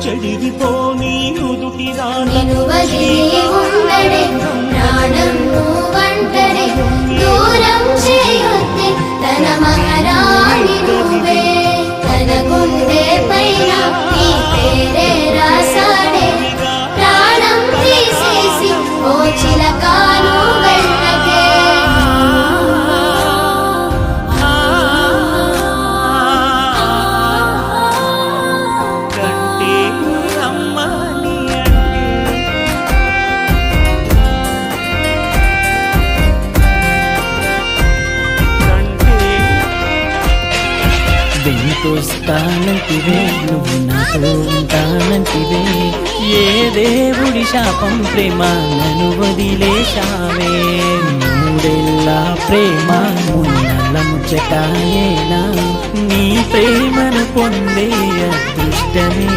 చెడిగిపోని నుదుటి నిన్ను వదిలి ఉండడే ప్రాణం నువ్వంటడే దూరం చేయొద్దే తన మహారాణి నువ్వే తన గుండె పైన నీ పేరే రాసాడే ప్రాణం తీసేసి ఓ చిలకాను వెళ్ళకే వెనుకొస్తానంటివే నువ్వు నాతో ఉంటానంటివే ఏ దేవుడి శాపం ప్రేమ నన్ను వదిలేశావే మూడేళ్ళ ప్రేమ మున్నల ముచ్చటాయేనా నీ ప్రేమను పొందే అదృష్టమే